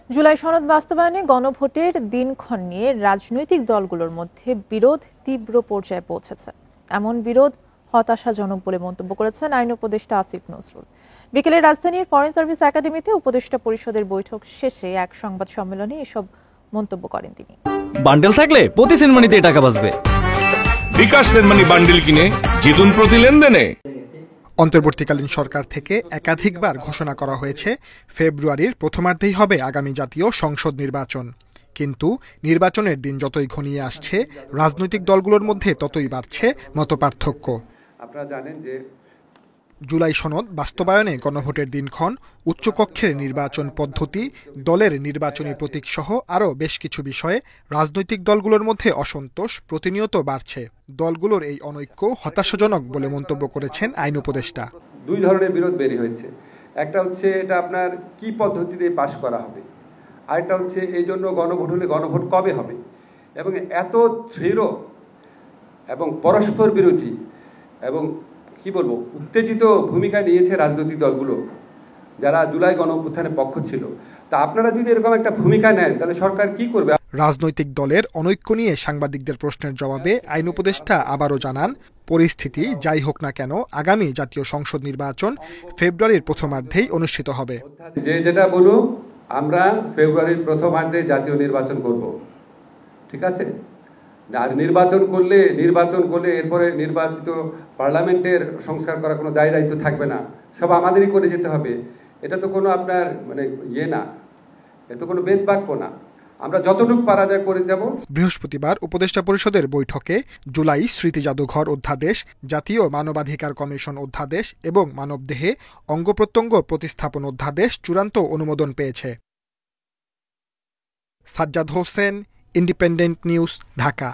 জুলাই সনদ বাস্তবায়নে গণভোটের দিনক্ষণ নিয়ে রাজনৈতিক দলগুলোর মধ্যে বিরোধ তীব্র পর্যায়ে পৌঁছেছে। এমন বিরোধ হতাশাজনক বলে মন্তব্য করেছেন আইন উপদেষ্টা আসিফ নজরুল। বিকেলে রাজধানীর ফরেন সার্ভিস একাডেমিতে উপদেষ্টা পরিষদের বৈঠক শেষে এক সংবাদ সম্মেলনে এসব মন্তব্য করেন তিনি। বান্ডেল থাকলে প্রতি সেনমানিতে টাকা বাঁচবে। বিকাশ সেনমানি বান্ডেল কিনে জিতুন প্রতি লেনদেনে। অন্তর্বর্তীকালীন সরকার থেকে একাধিকবার ঘোষণা করা হয়েছে ফেব্রুয়ারির প্রথমার্ধেই হবে আগামী জাতীয় সংসদ নির্বাচন। কিন্তু নির্বাচনের দিন যতই ঘনিয়ে আসছে, রাজনৈতিক দলগুলোর মধ্যে ততই বাড়ছে মতপার্থক্য। আপনারা জানেন যে জুলাই সনদ বাস্তবায়নে গণভোটের দিনক্ষণ, উচ্চকক্ষের নির্বাচন পদ্ধতি, দলের নির্বাচনী প্রতীক সহ আরও বেশ কিছু বিষয়ে রাজনৈতিক দলগুলোর মধ্যে অসন্তোষ প্রতিনিয়ত বাড়ছে। দলগুলোর এই অনৈক্য হতাশাজনক বলে মন্তব্য করেছেন আইন উপদেষ্টা। দুই ধরনের বিরোধ বেরিয়ে হয়েছে। একটা হচ্ছে এটা আপনার কি পদ্ধতিতে পাশ করা হবে, আরেকটা হচ্ছে এই জন্য গণভোট হলে গণভোট কবে হবে। এবং এত দৃঢ় এবং পরস্পর বিরোধী এবং কি বলবো উত্তেজিত ভূমিকা নিয়েছে রাজনৈতিক দলগুলো যারা জুলাই গণঅভ্যুত্থানের পক্ষ ছিল। তা আপনারা যদি এরকম একটা ভূমিকা নেন তাহলে সরকার কি করবে? রাজনৈতিক দলের অনৈক্য নিয়ে সাংবাদিকদের প্রশ্নের জবাবে আইন উপদেষ্টা আবারও জানান, পরিস্থিতি যাই হোক না কেন আগামী জাতীয় সংসদ নির্বাচন ফেব্রুয়ারির প্রথমার্ধেই অনুষ্ঠিত হবে। যে যেটা বলুন, আমরা ফেব্রুয়ারির প্রথমার্ধে জাতীয় নির্বাচন করব, ঠিক আছে? আর নির্বাচন করলে এরপরে নির্বাচিত পার্লামেন্টের সংস্কার করার কোনো দায়িত্ব থাকবে না, সব আমাদেরই করে যেতে হবে। এটা তো কোনো আপনার না, এটা তো কোনো বেদবাক্য না। আমরা যতটুকু পারা যায় করে যাব। বৃহস্পতিবার উপদেষ্টা পরিষদের বৈঠকে জুলাই স্মৃতি জাদুঘর অধ্যাদেশ, জাতীয় মানবাধিকার কমিশন অধ্যাদেশ এবং মানবদেহে অঙ্গ-প্রত্যঙ্গ প্রতিস্থাপন অধ্যাদেশ চূড়ান্ত অনুমোদন পেয়েছে। Sajjad Hossain, independent news, Dhaka.